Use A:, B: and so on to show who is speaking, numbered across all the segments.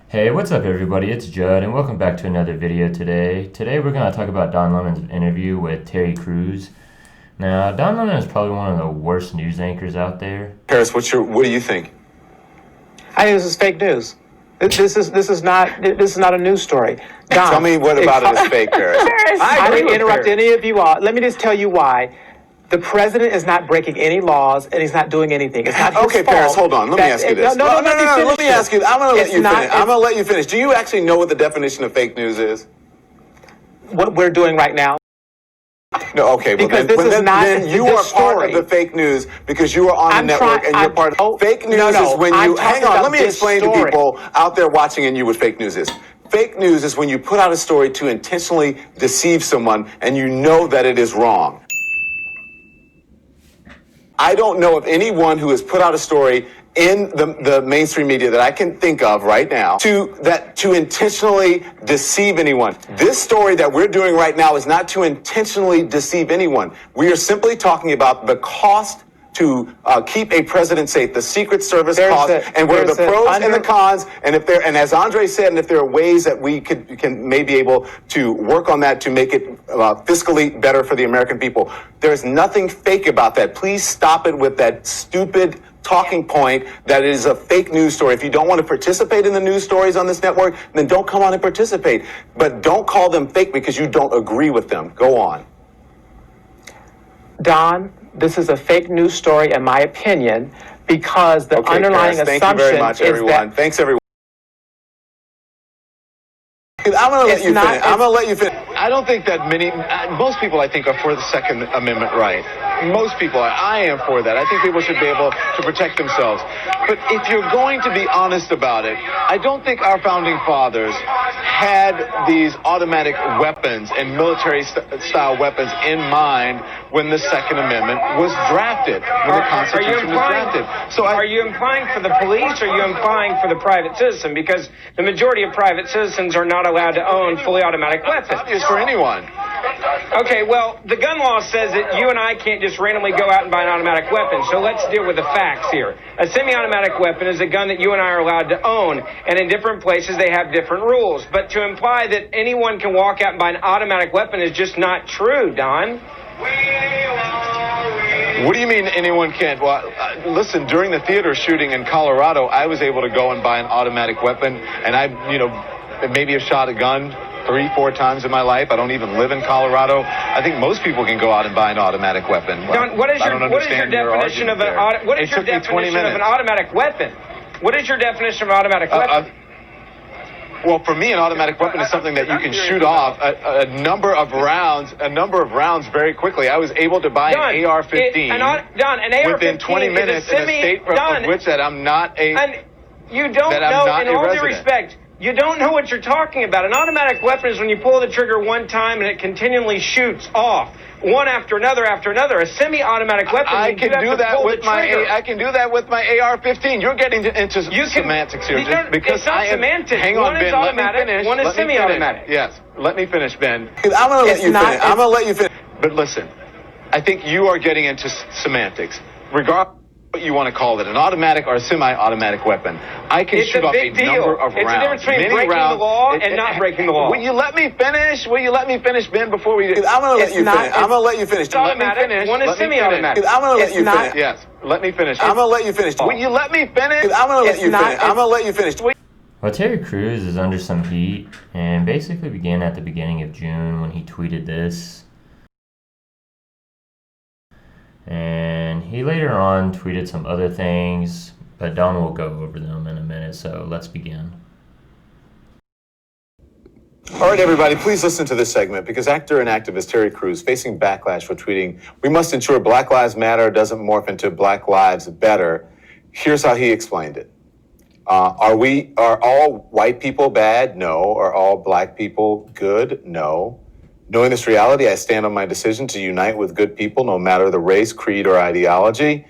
A: Hey, what's up everybody? It's Judd and welcome back to another video today. Today we're going to talk about Don Lemon's interview with Terry Crews. Now, Don Lemon is probably one of the worst news anchors out there.
B: Paris, what do you think?
C: I think this is fake news. This is not a news story. Don,
B: Tell me what about it is fake, Paris.
C: I didn't interrupt any of you all. Let me just tell you why. The president is not breaking any laws, and he's not doing anything. It's not his
B: Okay,
C: fault.
B: Paris, hold on. Let me ask you this.
C: No,
B: Let me ask you. I'm going to let you finish. Do you actually know what the definition of fake news is?
C: What we're doing right now.
B: No, okay, well then you are part of the fake news because you are on the network and you're part of fake news is when you hang on, let me explain to people out there watching and you what fake news is. Fake news is when you put out a story to intentionally deceive someone and you know that it is wrong. I don't know of anyone who has put out a story in the mainstream media that I can think of right now to intentionally deceive anyone. This story that we're doing right now is not to intentionally deceive anyone. We are simply talking about the cost to keep a president safe, the Secret Service cost, and where the pros and the cons, and as Andre said, and if there are ways that we can maybe able to work on that to make it fiscally better for the American people. There's nothing fake about that. Please stop it with that stupid talking point that it is a fake news story. If you don't want to participate in the news stories on this network, then don't come on and participate. But don't call them fake because you don't agree with them. Go on.
C: Don, this is a fake news story, in my opinion, because the underlying assumption
B: thank you very much, everyone. Thanks, everyone. I'm going to let you finish. I don't think that most people, I think, are for the Second Amendment right. Most people are. I am for that. I think people should be able to protect themselves. But if you're going to be honest about it, I don't think our founding fathers had these automatic weapons and military-style weapons in mind when the Second Amendment was drafted, when the Constitution was drafted.
D: So are you implying for the police, or are you implying for the private citizen? Because the majority of private citizens are not allowed to own fully automatic weapons.
B: It's for anyone.
D: Okay, well, the gun law says that you and I can't just randomly go out and buy an automatic weapon. So let's deal with the facts here. A semi-automatic weapon is a gun that you and I are allowed to own, and in different places they have different rules. But to imply that anyone can walk out and buy an automatic weapon is just not true, Don.
B: What do you mean anyone can't? Well, listen, during the theater shooting in Colorado, I was able to go and buy an automatic weapon, and I maybe have shot a gun 3-4 times in my life. I don't even live in Colorado. I think most people can go out and buy an automatic weapon.
D: Don, what is your definition of an automatic weapon? What is your definition of an automatic weapon?
B: Well, for me, an automatic weapon is something that you can shoot off a number of rounds very quickly. I was able to buy an AR-15 within 20 minutes in a state of which that I'm not a.
D: And you don't know, in all due respect, you don't know what you're talking about. An automatic weapon is when you pull the trigger one time and it continually shoots off. One after another after another. A semi-automatic weapon. I can do that with my AR-15. You're getting into semantics here. Because it's not semantics.
B: Hang on, Ben.
D: One is automatic. One is semi-automatic.
B: Yes. Let me finish, Ben. I'm going to let you finish. But listen, I think you are getting into semantics. Regardless what you want to call it, an automatic or a semi-automatic weapon. I can shoot off a number of rounds.
D: It's the difference between breaking the law and not breaking the law.
B: Will you let me finish, Ben, before we... I'm going to let you finish.
D: Let me finish. One is semi-automatic.
B: I'm going to let you finish. Yes, let me finish. I'm going to let you finish. Will you let me finish? I'm going to let you finish.
A: Well, Terry Crews is under some heat and basically began at the beginning of June when he tweeted this. And he later on tweeted some other things, but Don will go over them in a minute, so let's begin.
B: All right, everybody, please listen to this segment because actor and activist Terry Crews facing backlash for tweeting, "We must ensure Black Lives Matter doesn't morph into Black Lives Better." Here's how he explained it. Are all white people bad? No. Are all black people good? No. Knowing this reality, I stand on my decision to unite with good people, no matter the race, creed, or ideology.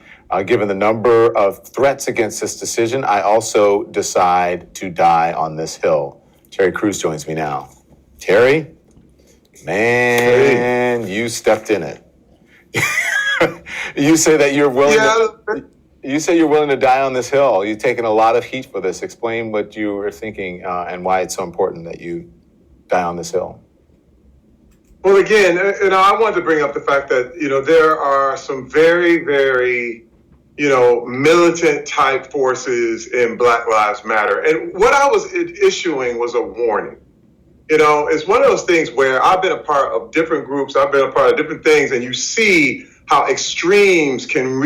B: Given the number of threats against this decision, I also decide to die on this hill. Terry Crews joins me now. Terry, man, you stepped in it. You say that you're willing.
E: Yeah.
B: You say you're willing to die on this hill. You've taken a lot of heat for this. Explain what you were thinking and why it's so important that you die on this hill.
E: Well, again, I wanted to bring up the fact that, there are some very, very, militant type forces in Black Lives Matter. And what I was issuing was a warning. It's one of those things where I've been a part of different groups, I've been a part of different things, and you see how extremes can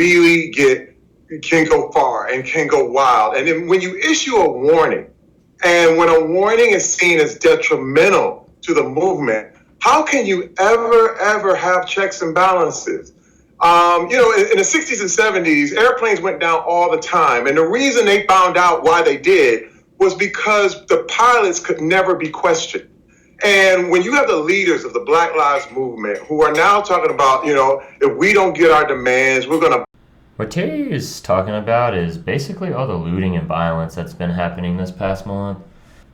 E: go far and can go wild. And then when you issue a warning, and when a warning is seen as detrimental to the movement, how can you ever have checks and balances? In the 60s and 70s, airplanes went down all the time. And the reason they found out why they did was because the pilots could never be questioned. And when you have the leaders of the Black Lives Movement who are now talking about, if we don't get our demands, we're going to...
A: What Terry is talking about is basically all the looting and violence that's been happening this past month.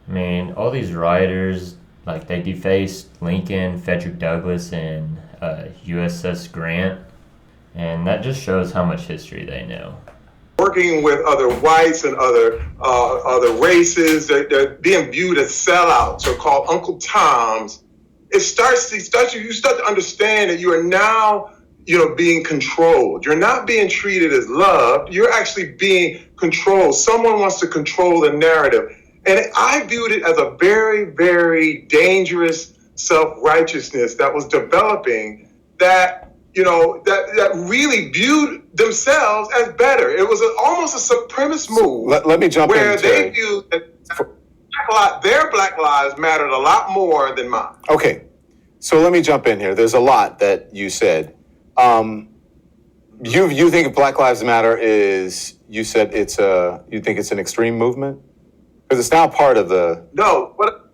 A: I mean, all these rioters, like, they defaced Lincoln, Frederick Douglass, and USS Grant. And that just shows how much history they know.
E: Working with other whites and other races, they're being viewed as sellouts or called Uncle Toms. You start to understand that you are now, being controlled. You're not being treated as loved. You're actually being controlled. Someone wants to control the narrative. And I viewed it as a very, very dangerous self-righteousness that was developing that really viewed themselves as better. It was almost a supremacist move.
B: Let me jump in,
E: where
B: Terry.
E: they viewed that their Black lives mattered a lot more than mine.
B: Okay, so let me jump in here. There's a lot that you said. You think Black Lives Matter is? You said you think it's an extreme movement because it's now part of the.
E: No, but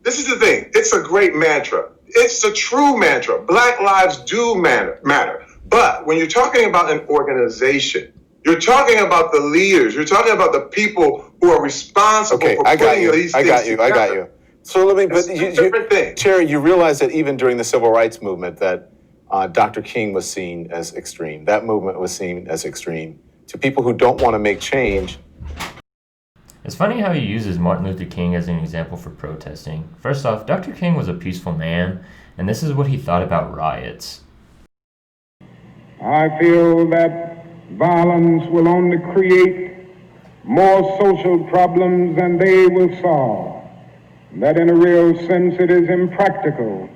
E: this is the thing. It's a great mantra. It's a true mantra. Black lives do matter. But when you're talking about an organization, you're talking about the leaders. You're talking about the people who are responsible for putting these things together.
B: I got you. So let me. But
E: different thing.
B: Terry, you realize that even during the civil rights movement, that Dr. King was seen as extreme. That movement was seen as extreme. To people who don't want to make change.
A: It's funny how he uses Martin Luther King as an example for protesting. First off, Dr. King was a peaceful man, and this is what he thought about riots.
F: I feel that violence will only create more social problems than they will solve. That in a real sense it is impractical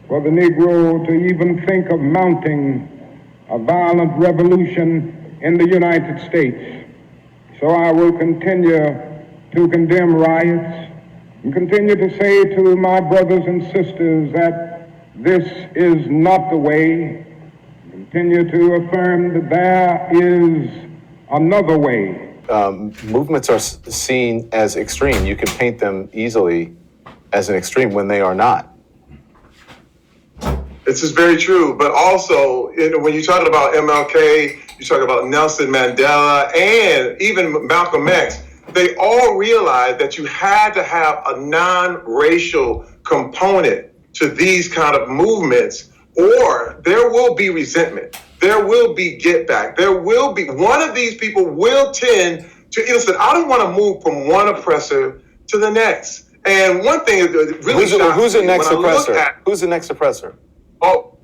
F: for the Negro to even think of mounting a violent revolution in the United States. So I will continue to condemn riots and continue to say to my brothers and sisters that this is not the way. Continue to affirm that there is another way.
B: Movements are seen as extreme. You can paint them easily as an extreme when they are not.
E: This is very true, but also when you're talking about MLK, you talk about Nelson Mandela, and even Malcolm X, they all realized that you had to have a non-racial component to these kind of movements, or there will be resentment. There will be get back. There will be, one of these people will tend to, listen, I don't want to move from one oppressor to the next. And one thing is really
B: who's the next oppressor? Who's the next oppressor?
E: Oh,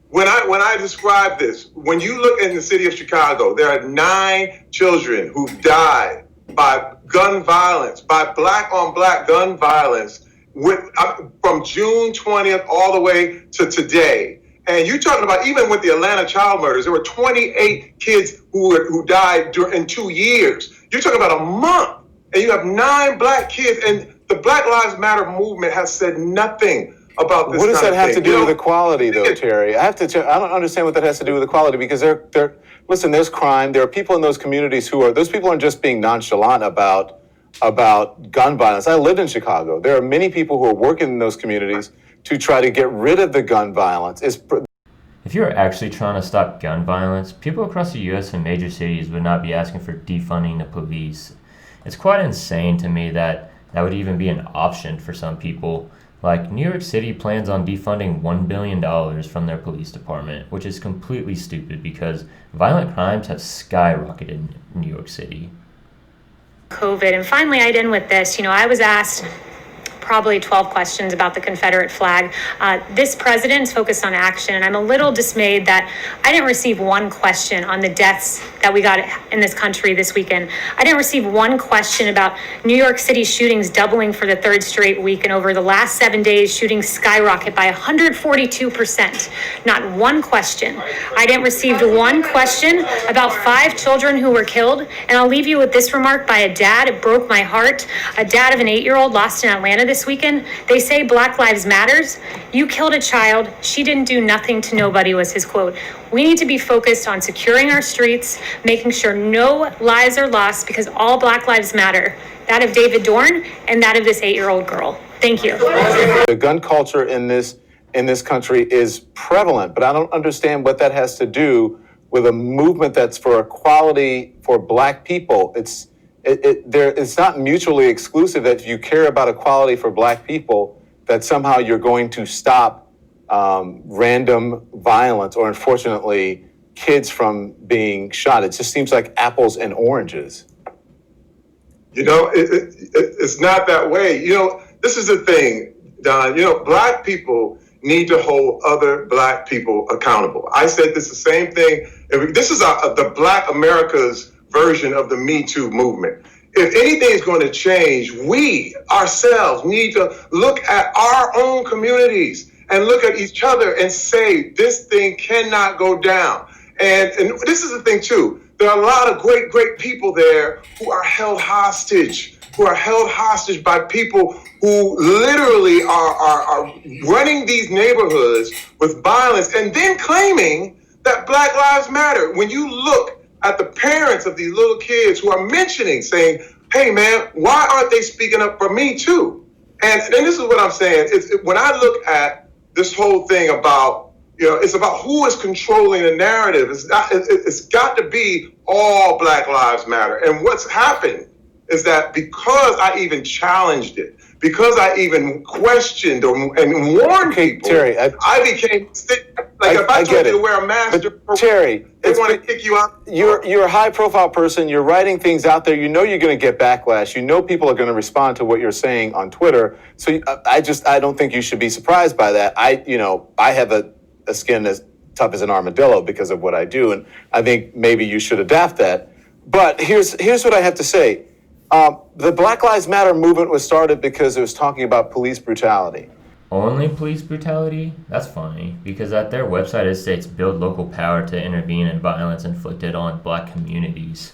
E: when I describe this, when you look in the city of Chicago, there are 9 children who've died by gun violence, by black on black gun violence, from June 20th all the way to today. And you're talking about, even with the Atlanta child murders, there were 28 kids who died in 2 years. You're talking about a month, and you have 9 black kids, and the Black Lives Matter movement has said nothing about this.
B: What does that have to do with equality, though,
E: it,
B: Terry? I don't understand what that has to do with equality, because listen, there's crime. There are people in those communities those people aren't just being nonchalant about gun violence. I lived in Chicago. There are many people who are working in those communities to try to get rid of the gun violence.
A: If you were actually trying to stop gun violence, people across the U.S. and major cities would not be asking for defunding the police. It's quite insane to me that would even be an option for some people. Like, New York City plans on defunding $1 billion from their police department, which is completely stupid because violent crimes have skyrocketed in New York City.
G: COVID. And finally, I'd end with this. I was asked probably 12 questions about the Confederate flag. This president's focused on action, and I'm a little dismayed that I didn't receive one question on the deaths that we got in this country this weekend. I didn't receive one question about New York City shootings doubling for the third straight week, and over the last 7 days, shootings skyrocket by 142%. Not one question. I didn't receive one question about 5 children who were killed, and I'll leave you with this remark by a dad. It broke my heart. A dad of an 8-year-old lost in Atlanta this weekend. They say Black Lives Matters. You killed a child. She didn't do nothing to nobody, was his quote. We need to be focused on securing our streets, making sure no lives are lost, because all Black lives matter. That of David Dorn and that of this 8-year-old girl. Thank you.
B: The gun culture in this country is prevalent, but I don't understand what that has to do with a movement that's for equality for Black people. It's not mutually exclusive that if you care about equality for Black people, that somehow you're going to stop random violence or, unfortunately, kids from being shot. It just seems like apples and oranges.
E: It's not that way. This is the thing, Don. Black people need to hold other Black people accountable. I said this the same thing. This is the Black America's version of the Me Too movement. If anything is going to change, we ourselves need to look at our own communities and look at each other and say, this thing cannot go down. And this is the thing, too. There are a lot of great, great people there who are held hostage, by people who literally are running these neighborhoods with violence and then claiming that Black Lives Matter. When you look at the parents of these little kids who are saying, hey, man, why aren't they speaking up for me, too? And this is what I'm saying. When I look at this whole thing about, it's about who is controlling the narrative. It's got to be all Black Lives Matter. And what's happened is that because I even challenged it, because I even questioned and warned people,
B: Terry,
E: I became sick. If I told you to wear a mask,
B: Terry,
E: they want to kick you out.
B: You're a high-profile person. You're writing things out there. You're going to get backlash. People are going to respond to what you're saying on Twitter. So I don't think you should be surprised by that. I have a skin as tough as an armadillo because of what I do, and I think maybe you should adapt that. But here's what I have to say. The Black Lives Matter movement was started because it was talking about police brutality.
A: Only police brutality? That's funny, because at their website it states build local power to intervene in violence inflicted on Black communities.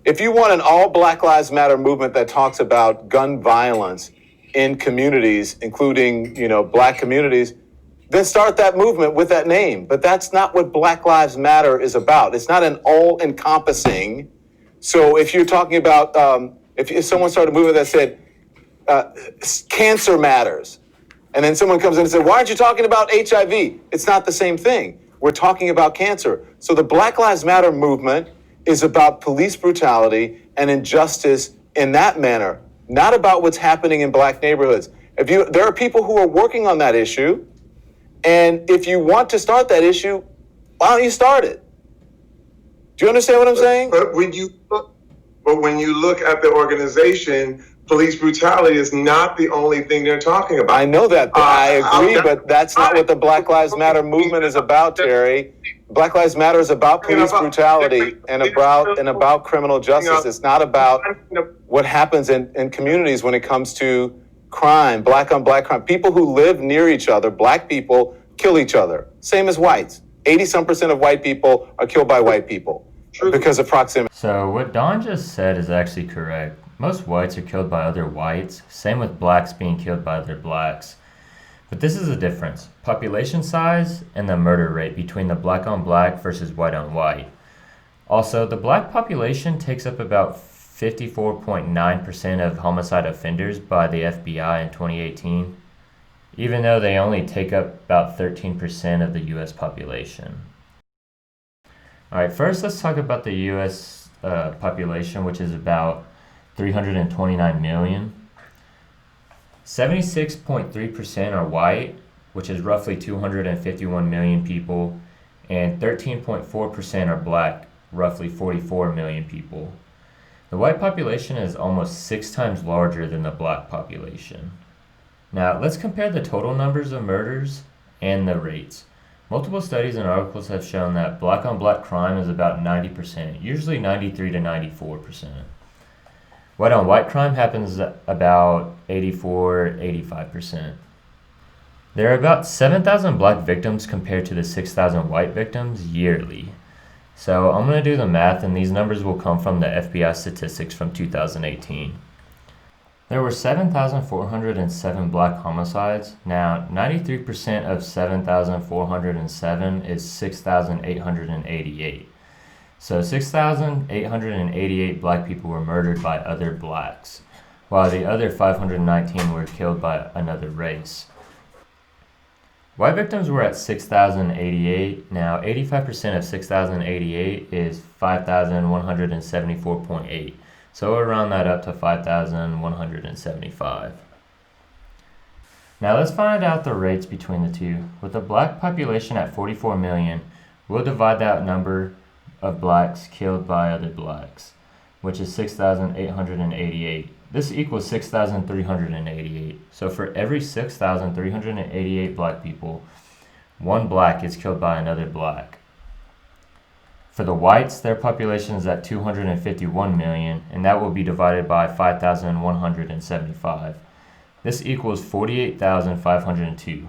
B: If you want an all Black Lives Matter movement that talks about gun violence in communities, including, Black communities, then start that movement with that name. But that's not what Black Lives Matter is about. It's not an all-encompassing. So if you're talking about, if someone started a movement that said, cancer matters, and then someone comes in and says, why aren't you talking about HIV? It's not the same thing. We're talking about cancer. So the Black Lives Matter movement is about police brutality and injustice in that manner, not about what's happening in Black neighborhoods. There are people who are working on that issue, and if you want to start that issue, why don't you start it? Do you understand what I'm saying?
E: But when you look at the organization, police brutality is not the only thing they're talking about.
B: I know that. I agree, but that's not what the Black Lives Matter movement is about, Terry. Black Lives Matter is about police brutality and about criminal justice. It's not about what happens in communities when it comes to crime, Black on Black crime. People who live near each other, Black people, kill each other. Same as whites. 80% of white people are killed by white people because of proximity.
A: So what Don just said is actually correct. Most whites are killed by other whites, same with Blacks being killed by other Blacks. But this is the difference: population size and the murder rate between the Black on Black versus white on white. Also, the Black population takes up about 54.9% of homicide offenders by the FBI in 2018. Even though they only take up about 13% of the U.S. population. All right, first let's talk about the U.S. Population, which is about 329 million. 76.3% are white, which is roughly 251 million people, and 13.4% are black, roughly 44 million people. The white population is almost 6 times larger than the black population. Now, let's compare the total numbers of murders and the rates. Multiple studies and articles have shown that black on black crime is about 90%, usually 93 to 94%. White on white crime happens about 84-85%. There are about 7,000 black victims compared to the 6,000 white victims yearly. So I'm going to do the math, and these numbers will come from the FBI statistics from 2018. There were 7,407 black homicides. Now, 93% of 7,407 is 6,888. So 6,888 black people were murdered by other blacks, while the other 519 were killed by another race. White victims were at 6,088. Now, 85% of 6,088 is 5,174.8. So we'll round that up to 5,175. Now let's find out the rates between the two. With the black population at 44 million, we'll divide that number of blacks killed by other blacks, which is 6,888. This equals 6,388. So for every 6,388 black people, one black is killed by another black. For the whites, their population is at 251 million, and that will be divided by 5,175. This equals 48,502.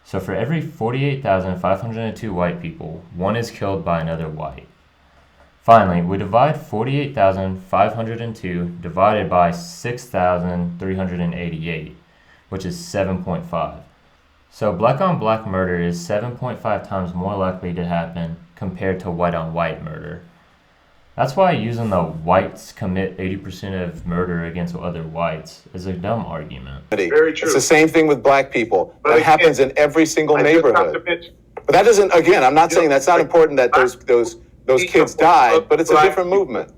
A: So for every 48,502 white people, one is killed by another white. Finally, we divide 48,502 divided by 6,388, which is 7.5. So black on black murder is 7.5 times more likely to happen compared to white on white murder. That's why using the whites commit 80% of murder against other whites is a dumb argument.
E: Very true.
B: It's the same thing with black people.
E: But
B: That happens in every single neighborhood. But that doesn't, again, I'm not saying that's not important that those kids died, but it's a different movement.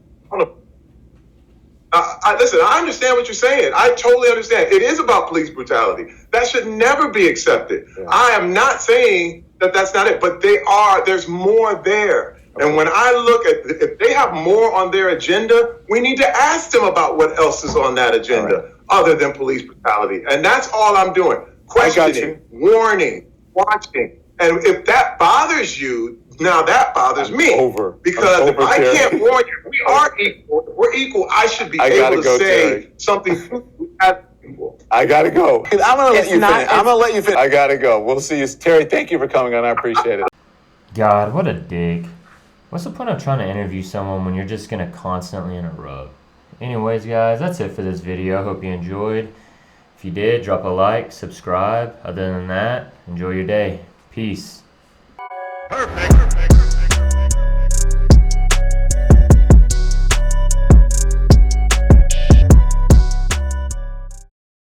E: Listen, I understand what you're saying. I totally understand. It is about police brutality. That should never be accepted. Yeah. I am not saying that that's not it, but there's more there. Okay. And when I look at, if they have more on their agenda, we need to ask them about what else is on that agenda other than police brutality. And that's all I'm doing. Questioning, warning, watching. And if that bothers you, now that bothers me. Because if I can't warn you, we are equal. We're equal. I should be able to say something as equal.
B: I gotta go. I'm gonna let you finish. I'm gonna let you finish. I gotta go. We'll see you, Terry. Thank you for coming on. I appreciate it.
A: God, what a dick. What's the point of trying to interview someone when you're just gonna constantly interrupt? Anyways, guys, that's it for this video. I hope you enjoyed. If you did, drop a like, subscribe. Other than that, enjoy your day. Peace.
H: Perfect.